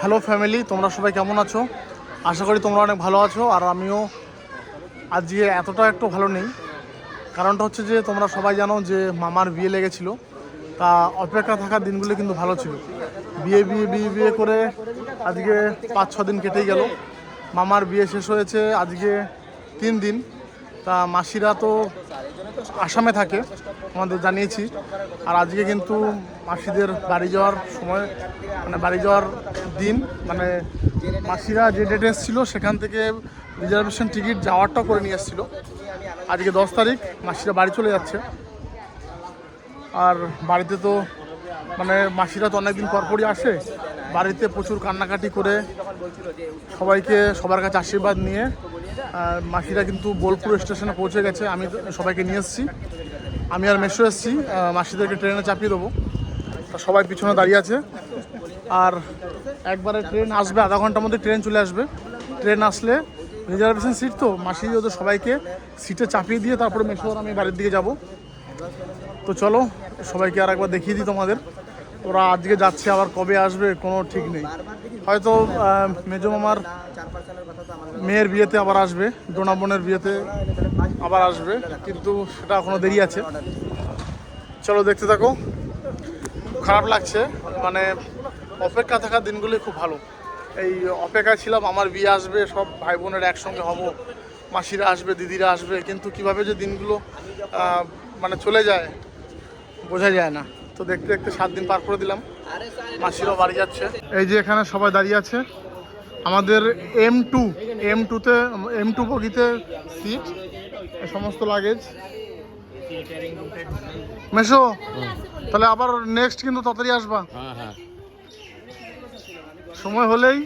Hello family, তোমরা সবাই কেমন আছো? আশা করি তোমরা অনেক ভালো আছো। আর আমিও আজকে এতটা একটু ভালো নেই। কারণটা হচ্ছে যে তোমরা সবাই জানো যে মামার বিয়ে লেগেছিল। তা অপেক্ষা থাকার দিনগুলো কিন্তু ভালো ছিল। বিয়ে বিয়ে বিয়ে বিয়ে করে আজকে 5-6 দিন কেটেই গেল। মামার বিয়ে শেষ হয়েছে আজকে 3 দিন। তা মাসিরা তো আসামে থাকে, আমাদের জানিয়েছি। আর আজকে কিন্তু মাসিদের বাড়ি যাওয়ার সময়, মানে বাড়ি যাওয়ার দিন, মানে মাসিরা যে ডেটে এসেছিলো সেখান থেকে রিজার্ভেশন টিকিট যাওয়ারটাও করে নিয়ে এসেছিলো। আজকে 10 তারিখ, মাসিরা বাড়ি চলে যাচ্ছে। আর বাড়িতে তো মানে মাসিরা তো অনেকদিন পরপরই আসে। বাড়িতে প্রচুর কান্নাকাটি করে সবাইকে সবার কাছে আশীর্বাদ নিয়ে মাসিরা কিন্তু বোলপুর স্টেশনে পৌঁছে গেছে। আমি সবাইকে নিয়ে এসেছি, আমি আর মেসো এসেছি। মাসিদেরকে ট্রেনে চাপিয়ে দেবো। তা সবাই পিছনে দাঁড়িয়ে আছে। আর একবারে ট্রেন আসবে, আধা ঘন্টার মধ্যে ট্রেন চলে আসবে। ট্রেন আসলে রিজার্ভেশন সিট তো মাসি ওদের সবাইকে সিটে চাপিয়ে দিয়ে তারপরে মেসো আর আমি বাড়ির দিকে যাব। তো চলো সবাইকে আর একবার দেখিয়ে দিই তোমাদের। ওরা আজকে যাচ্ছে, আবার কবে আসবে কোনো ঠিক নেই। হয়তো মেজো মামার মেয়ের বিয়েতে আবার আসবে, ডোনা বোনের বিয়েতে আবার আসবে, কিন্তু সেটা এখনও দেরি আছে। চলো দেখতে থাকো। খারাপ লাগছে, মানে অপেক্ষা থাকার দিনগুলি খুব ভালো। এই অপেক্ষায় ছিলাম আমার বিয়ে আসবে, সব ভাই বোনের একসঙ্গে হব, মাসিরা আসবে, দিদিরা আসবে, কিন্তু কিভাবে যে দিনগুলো মানে চলে যায় বোঝা যায় না। তো দেখতে দেখতে 7 দিন পার করে দিলাম। মাসিরাও বাড়ি যাচ্ছে। এই যে এখানে সবাই দাঁড়িয়ে আছে। আমাদের M2 বগিতে সিট, সমস্ত লাগেজ। মেশো, তাহলে আবার নেক্সট কিন্তু তাড়াতাড়ি আসবা। হ্যাঁ, সময় হলেই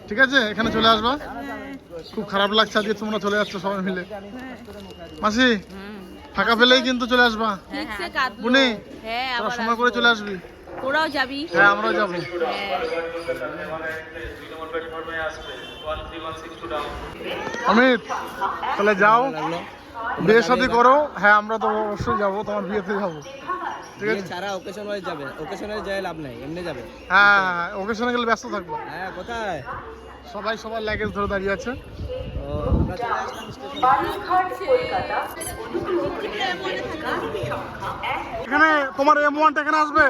ঠিক আছে এখানে চলে আসবা। খুব খারাপ লাগছে আজকে তোমরা চলে যাচ্ছ সবাই মিলে। মাসি ফাঁকা পেলেই কিন্তু চলে আসবা। বুনি তোরা সময় করে চলে আসবি। তোরাও যাবি? হ্যাঁ, আমরাও যাবো। অমিত, তাহলে যাও, বিয়ে শাদী করো। হ্যাঁ, আমরা তো অবশ্যই যাবো, তোমার বিয়েতে যাবো। ঠিক আছে, সারা ওকেশন ওয়াইজ যাবে, ওকেশনে যায় লাভ নাই, এমনি যাবে। হ্যাঁ, ওকেশনে গেলে ব্যস্ত থাকবো। হ্যাঁ, কোথায় সবাই সবার লাগেজ ধরে দাঁড়িয়ে আছে। এখানে তোমার M1টা এখানে আসবে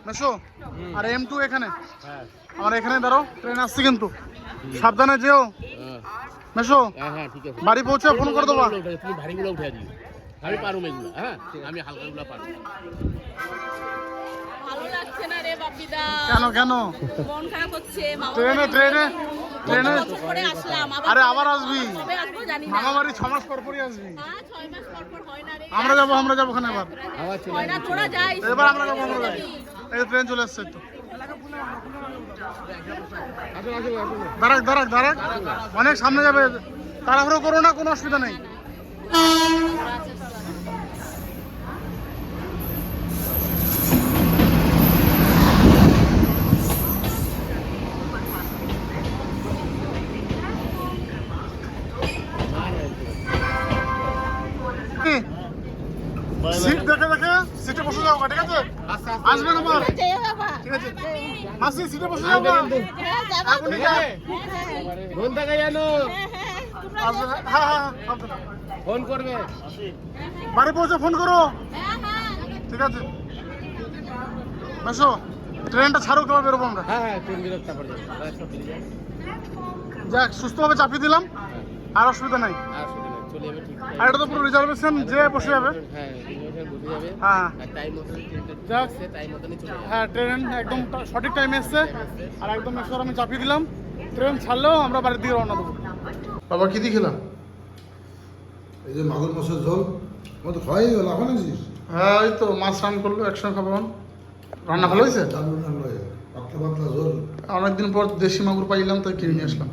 মেশো, আর M2 এখানে। আমার এখানে দাঁড়ো, ট্রেন আসছে কিন্তু সাবধানে যেও মেশো। হ্যাঁ, ঠিক আছে। বাড়ি পৌঁছে ফোন করে দেবা। তুমি ভারীগুলো উঠে দিও, আমি পারবো এগুলো। হ্যাঁ, আমি হালকাগুলো পারবো। ভালো লাগছে না রে বাপিদা। কেন কেন? মন খারাপ হচ্ছে। ট্রেনে ট্রেনে ট্রেনে পরে আসলাম, আরে আবার আসবি। কবে আসবো জানি না। মামা বাড়ি 6 মাস পর পরই আসবি। 6 মাস পর পর হয় না রে। আমরা যাবো ওখানে এবার। হয় না, তোরা যাই। এবার আমরা যাবো। এই ট্রেন চলে এসছে তো। দাঁড়াক অনেক সামনে যাবে, তাড়াহুড়ো করো না, কোনো অসুবিধা নেই। সিট দেখে দেখে সিটে বসে যাও, ঠিক আছে? আসবে না আবার, ঠিক আছে? মাসি সিটে বসে যাও না। এখনই যাও। ফোন থেকে জানো, আসবে না? হ্যাঁ, ফোন করবে। বাড়ি পৌঁছে ফোন করো, ঠিক আছে? মেশো, ট্রেনটা ছাড়ো, কেমন বেরোবো আমরা। হ্যাঁ, ট্রেন বিরক্ত পড়ে যাবে। যাক, সুস্থভাবে চাপিয়ে দিলাম, আর অসুবিধা নাই। চলে যাবে ঠিক। আর এটা তো পুরো রিজার্ভেশন, যে বসে যাবে। হ্যাঁ, রিজার্ভেশন বসে যাবে। হ্যাঁ টাইম মতো যাক, টাইম মতনই চলে যাবে। হ্যাঁ, ট্রেন একদম সঠিক টাইমে এসছে। আর একদম মেশো আমি চাপিয়ে দিলাম। ট্রেন ছাড়লেও আমরা বাড়ির দিকে রওনা দেবো। বাবা কি দিয়ে খেলাম? এই যে মাগুর মাছের ঝোল, আমার তো খাওয়াই গেল, এখন আছিস? হ্যাঁ, এই তো মাছ রান করলো, একসঙ্গে খাবো। রান্না ভালো হয়েছে? দারুণ রান্না হয়ে পাতলা পাতলা ঝোল। অনেকদিন পর দেশি মাগুর পাইলাম, তাই কিনে নিয়ে আসলাম।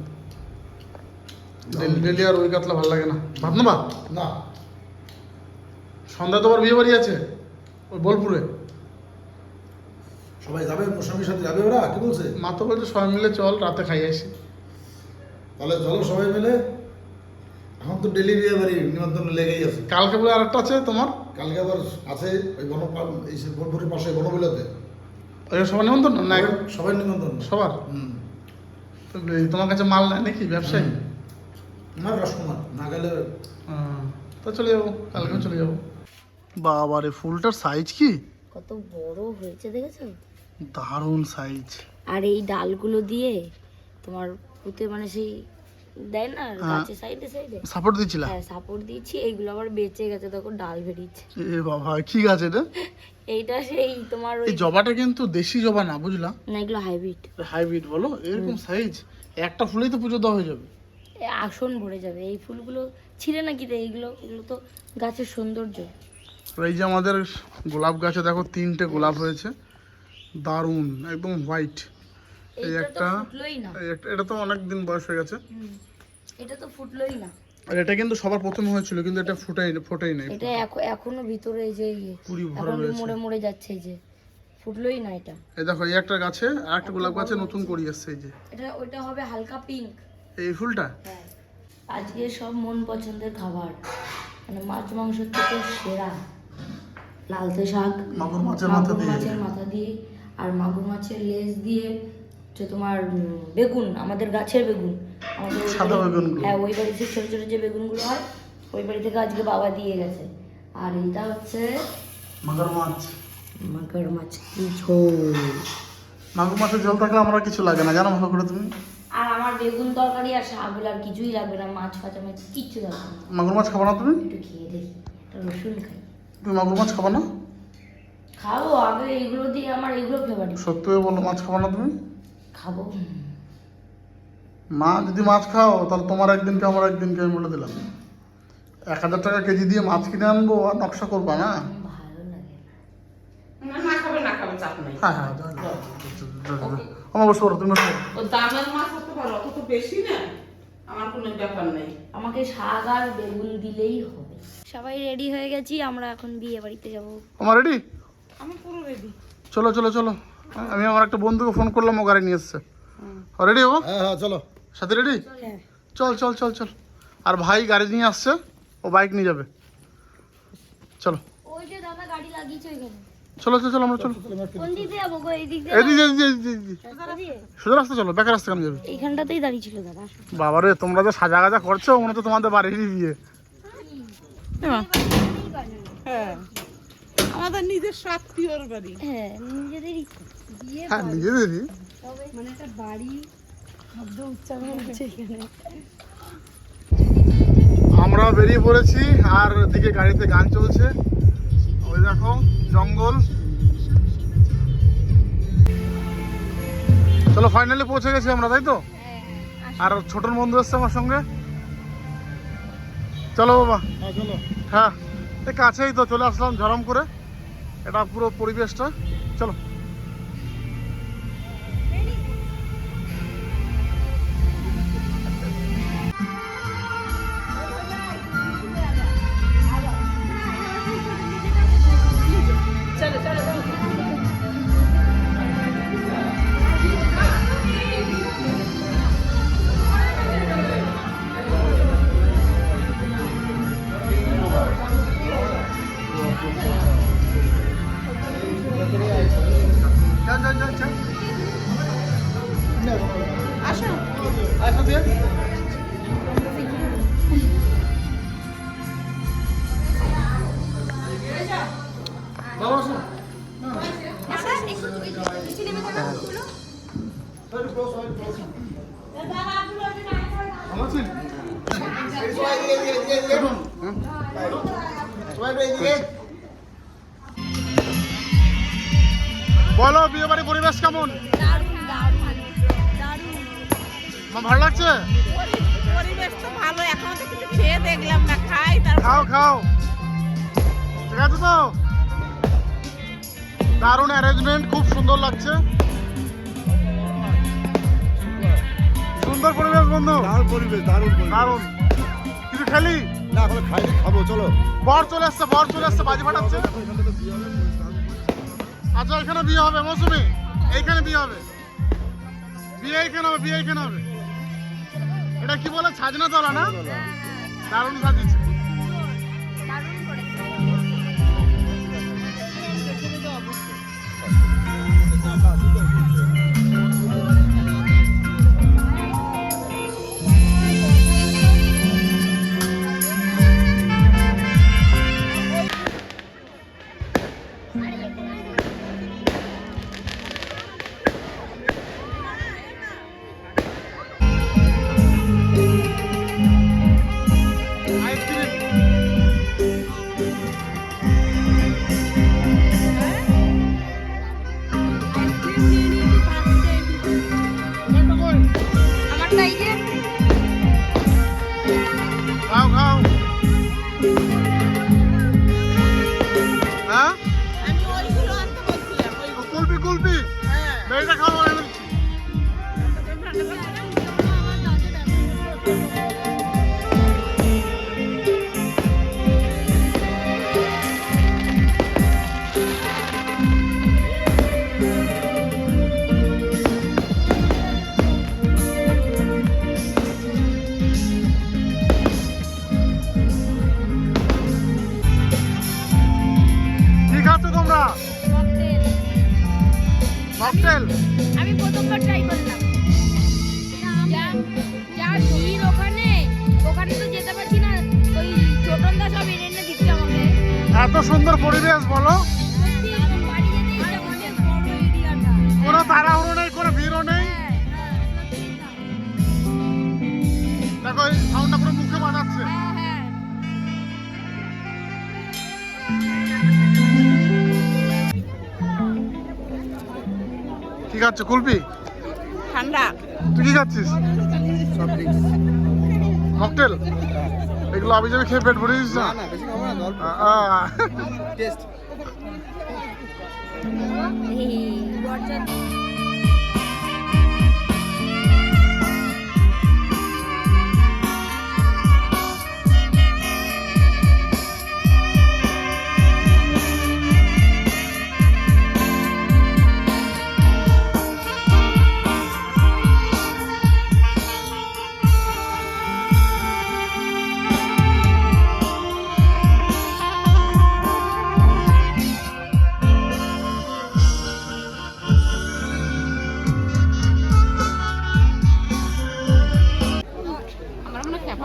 ডেলি আর ওই কাতলা ভালো লাগে না। ভাত না ভাত না, সন্ধ্যা তো আবার বিয়ে বাড়ি আছে ওই বোলপুরে। সবাই যাবে, মোসামির সাথে যাবে ওরা, কি বলছে? মা তো বলছে সবাই মিলে চল রাতে খাই আসি। তাহলে চলো সবাই মিলে। এখন তো ডেলি বিয়ে বাড়ি নিমন্ত্রণ লেগেই আছে। কালকে বলে আরেকটা আছে তোমার। কালকে আবার আছে ওই এই বোলপুরের পাশে বনবিলাতে। ওই সবার নিমন্ত্রণ না সবাই নিমন্ত্রণ। সবার? তো তোমার কাছে মাল নেয় নাকি ব্যবসায়ী? আমার কাস্টমার না গেলে তো চলে যাবো, কালকে চলে যাবো। বাবারে ফুলটার সাইজ কি কত বড় হয়েছে দেখেছো? দারুণ সাইজ। আর এই ডালগুলো দিয়ে তোমার পুঁতে মানে সেই দেয় না গাছের সাইডে সাইডে, সাপোর্ট দিয়েছিলা? হ্যাঁ সাপোর্ট দিয়েছি। এইগুলো আবার বেঁচে গেছে, তখন ডাল বেরিয়েছে। এ বাবা কি গাছ এটা? এইটা সেই তোমার ওই এই জবাটা কিন্তু দেশি জবা না, বুঝলাম না, এগুলো হাইব্রিড। হাইব্রিড বলো, এরকম সাইজ একটা ফুলেই তো পুজো দেওয়া হয়ে যাবে। আসন ভরে যাবে। এই ফুলগুলো ছিঁড়ে নাকি দেয়, এগুলো তো গাছের সৌন্দর্য। আর এই যে আমাদের গোলাপ গাছে দেখো 3টে গোলাপ হয়েছে, দারুণ একদম হোয়াইট। এই এইটা তো একটা, ফুটলোই না। এটা তো অনেক দিন বয়স হয়ে গেছে। এটা তো ফুটলোই না। আর এটা কিন্তু সবার প্রথমে হয়েছিল, কিন্তু এটা ফোটেই নাই। এটা এখনো ভিতরে এই যে পুরি ভরা এখন রয়েছে। মরে মরে যাচ্ছে, এই যে ফুটলোই না এটা। এই দেখো এই একটা গাছে আর একটা গোলাপ গাছে নতুন করি আসছে, এই যে এটা ওইটা হবে হালকা পিঙ্ক। এই ফুলটা। হ্যাঁ, আজকে সব মন পছন্দের খাবার, মানে মাছ মাংসের থেকে সেরা লালতে শাক, মাগুর মাছের মাথা দিয়ে। মাছের মাথা দিয়ে, আর মাগুর মাছের লেজ দিয়ে যে তোমার বেগুন, আমাদের গাছের বেগুন, আমাদের ওই সাদা বাড়ি- বেগুনগুলো। হ্যাঁ ওই বাড়িতে ছোট ছোট যে বেগুনগুলো হয়, ওই বাড়ি থেকে আজকে বাবা দিয়ে গেছে। আর এটা হচ্ছে মাগুর মাছ। মাগুর মাছ কি ঝোল। মাগুর মাছের জল থাকলে আমরা কিছু লাগে না, জানো ভালো করে তুমি। আর আমার বেগুন তরকারি আর শাকগুলো আর কিছুই লাগবে না, মাছ ফাছ আমার কিচ্ছু লাগবে না। মাগুর মাছ খাবা না তুমি? একটু খেয়ে দেখি, একটা রসুন খাই। তুমি মাগুর মাছ খাবা না? খাবো, আগে এগুলো দিয়ে আমার এগুলো ফেভারিট। সত্যি বলো, মাছ খাবা না তুমি? খাবো। মা যদি মাছ খাও তাহলে তোমার একদিনকে আমার একদিনকে আমি বলে দিলাম। 1000 টাকা কেজি দিয়ে মাছ কিনে আনবো আর নকশা করবা না? ভালো লাগে না। না খাবে না খাবে, চাপ নেই। হ্যাঁ হ্যাঁ আমার বসে পড়ো, তুমি বসে পড়ো। ও দামের মাছ হতে পারে, অত তো বেশি না, আমার কোনো ব্যাপার নেই। আমাকে শাক আর বেগুন দিলেই হবে। সবাই রেডি হয়ে গেছি, আমরা এখন বিয়ে বাড়িতে যাব। আমার রেডি? আমি পুরো রেডি। চলো চলো চলো, আমি আমার একটা বন্ধুকে ফোন করলাম, ও গাড়ি নিয়ে এসছে। রেডি হবো? হ্যাঁ হ্যাঁ চলো। সাথে রেডি? হ্যাঁ। চল চল চল চল। আর ভাই গাড়ি নিয়ে আসছে, ও বাইক নিয়ে যাবে। চলো ওই যে দাদা গাড়ি লাগিয়েছে ওইখানে। চলো চলো চলো, আমরা চলো। কোন দিক দিয়ে যাবো গো? এই দিক দিয়ে এদিকে রাস্তা দিয়ে? সোজা রাস্তা চলো, বেকার রাস্তা কেন যাবে? এইখানটাতেই দাঁড়িয়ে ছিল দাদা। বাবারে তোমরা যে সাজা গাজা করছো মনে তো তোমাদের বাড়িরই বিয়ে। হ্যাঁ, আমাদের নিজের আত্মীয়র বাড়ি। হ্যাঁ নিজেদেরই বিয়ে, হ্যাঁ নিজেদেরই। মানে একটা বাড়ি শব্দ উচ্চারণ হচ্ছে এখানে। আমরা বেরিয়ে পড়েছি, আর দিকে গাড়িতে গান চলছে। ওই দেখো জঙ্গল। চলো ফাইনালি পৌঁছে গেছি আমরা, তাই তো? আর ছোটর বন্ধু এসছে আমার সঙ্গে। চলো বাবা। হ্যাঁ চলো। হ্যাঁ এই কাছেই তো, চলে আসলাম ঝরম করে। এটা পুরো পরিবেশটা, চলো। চল চল চল চল। আসো। আসো দিয়ে। বাবা আসো। ভালো আছেন? বলো বিয়ে বাড়ি পরিবেশ কেমন? মা ভালো লাগছে? পরিবেশ তো ভালো, এখন তো কিছু খেয়ে দেখলাম না, খাই তারপর। খাও খাও, ঠিক আছে তো? দারুণ অ্যারেঞ্জমেন্ট, খুব সুন্দর লাগছে। সুন্দর পরিবেশ বন্ধু, দারুণ পরিবেশ, দারুণ পরিবেশ। দারুণ। কিছু খেলি? না এখন খাইনি, খাবো চলো। বর চলে এসছে, বর চলে এসছে, বাজি ফাটাচ্ছে। আচ্ছা এখানে বিয়ে হবে মৌসুমি, এইখানে বিয়ে হবে, বিয়ে এইখানে হবে, বিয়ে এইখানে হবে। এটা কি বলে, সাজনা তলা না? দারুণ সাজিয়েছে। এত সুন্দর পরিবেশ বলো, কোনো তাড়াহুড়ো নেই, কোনো ভিড়ও নেই। দেখো এই সাউন্ডটা পুরো মুখে বানাচ্ছে। কি খাচ্ছ? কুলপি? ঠান্ডা। তুই কি খাচ্ছিস? মকটেল? এগুলো আমি যাবি খেয়ে পেট ভরে দিচ্ছিস না?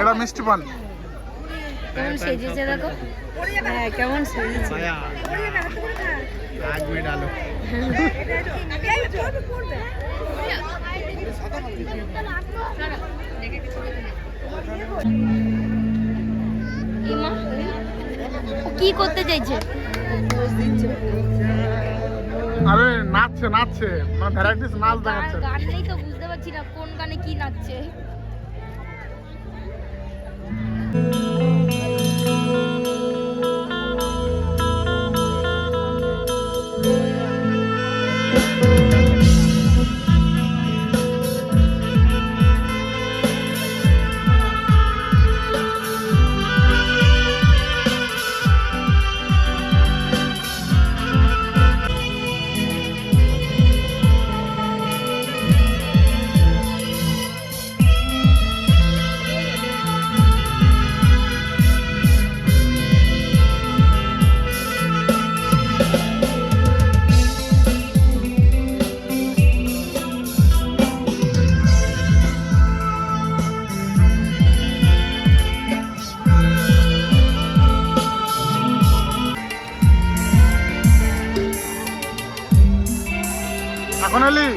এটা মিষ্টি পান। কেমন সেজেছে দেখো। হ্যাঁ কেমন সেজেছে। কি করতে চাইছে? আরে নাচছে নাচছে, মানে ভ্যারাইটিস নাচ দেখাচ্ছে। গান নেই তো বুঝতে পারছি না কোন গানে কি নাচছে। এখন এলি?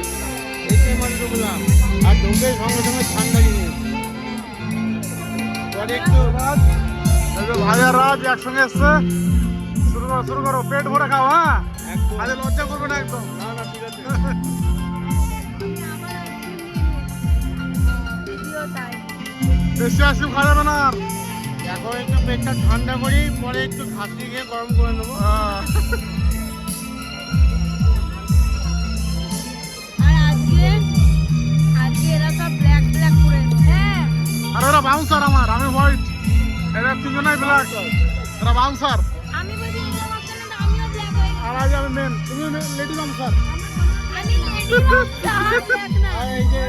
আর ঢুকে সঙ্গে সঙ্গে ঠান্ডা জিনিস পরে একটু ভাই আর রাজ একসঙ্গে এসছে। শুরু করো, পেট ভরে খাও। হ্যাঁ, আজ লজ্জা করবে না একদম। না না ঠিক আছে। বেশি আইসক্রিম খাওয়া যাবে না আর। এখন একটু পেটটা ঠান্ডা করি, পরে একটু ঘাসি খেয়ে গরম করে নেবো। হ্যাঁ। আর আজকে এরা সব ব্ল্যাক ব্ল্যাক করে। হ্যাঁ আর ওরা বাউন্সার আমার, আমি হোয়াইট। এরা তিনজনাই ব্ল্যাক, এরা বাউন্সার। আমি বলছি এরা বাচ্চারা না, আমিও ব্ল্যাক হয়ে গেছি। আর আজ আমি মেন, তুমি লেডি বাউন্সার। আমি লেডি বাচ্চা ব্ল্যাক না। আর এই যে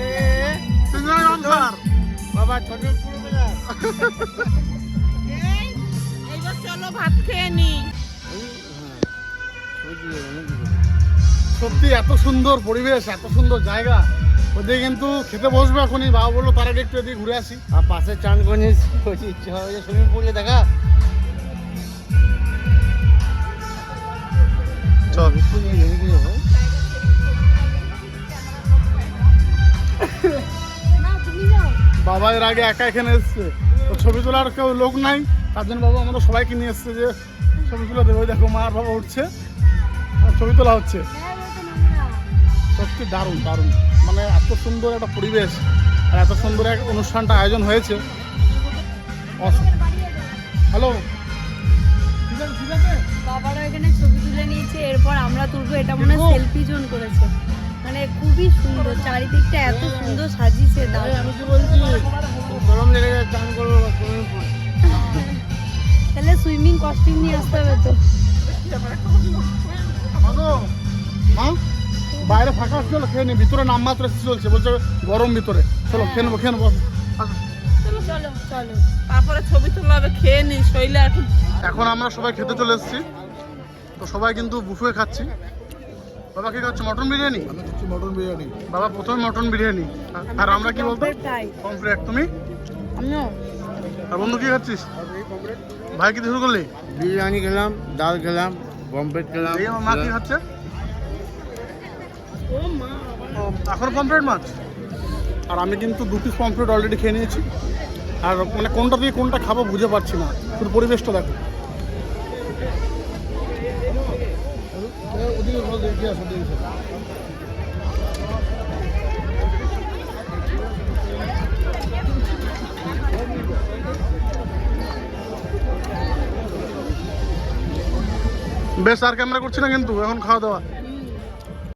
তিনজনাই বাউন্সার। বাবা ছোট পুরো বেলা এইবার চলো ভাত খেয়ে নি। সত্যি এত সুন্দর পরিবেশ, এত সুন্দর জায়গা। ওদিকে কিন্তু খেতে বসবে এখনই। বাবা বললো তার আগে একটু এদিকে ঘুরে আসি। আর পাশে চান করে ইচ্ছা হয় যে সুইমিং পুলে দেখা। চল। না তুমি যাও। বাবা এর আগে একা এখানে এসছে, তো ছবি তোলার কেউ লোক নাই, তার জন্য বাবা আমরা সবাইকে নিয়ে এসছে যে ছবি তুলে দেবে। ওই দেখো মা আর বাবা উঠছে আর ছবি তোলা হচ্ছে। সত্যি দারুণ দারুণ, মানে এত সুন্দর একটা পরিবেশ আর এত সুন্দর এক অনুষ্ঠানটা আয়োজন হয়েছে। হ্যালো, ঠিক আছে ঠিক আছে। বাবারা এখানে ছবি তুলে নিয়েছে, এরপর আমরা তুলবো। এটা মনে হয় সেলফি জোন করেছে, মানে খুবই সুন্দর চারিদিকটা এত সুন্দর সাজিয়েছে। দাও আমি কি বলছি, গরম লেগে যায়, চান করবো সুইমিং পুল। তাহলে সুইমিং কস্টিউম নিয়ে আসতে হবে তো। মা বাইরে ফাঁকা চলো খেয়ে নি, ভিতরে নামমাত্র চলছে, বলছে গরম ভিতরে। চলো খেয়ে নেবো খেয়ে নেবো। চলো চলো চলো। তারপরে ছবি তোলা হবে, খেয়ে নি শৈলে। এখন আমরা সবাই খেতে চলে এসেছি, তো সবাই কিন্তু বুফে খাচ্ছি। বাবা কি খাচ্ছে? মটন বিরিয়ানি। আমি খাচ্ছি মটন বিরিয়ানি। বাবা প্রথমে মটন বিরিয়ানি, আর আমরা কি বলতো? তাই পমফ্রেট। তুমি? আমিও। আর বন্ধু কি খাচ্ছিস? ভাই কি শুরু করলি? বিরিয়ানি খেলাম, ডাল খেলাম, পমফ্রেট খেলাম। এই আমার মা কি খাচ্ছে? ও মা ও, এখন পমফ্রেট মাছ। আর আমি কিন্তু 2 পিস পমফ্রেট অলরেডি খেয়ে নিয়েছি। আর মানে কোনটা দিয়ে কোনটা খাবো বুঝে পারছি না। শুধু পরিবেশটা দেখো। ওদিকে ভালো দেখি আসো দেখি। বেশ আর ক্যামেরা করছি না কিন্তু এখন খাওয়া দাওয়া।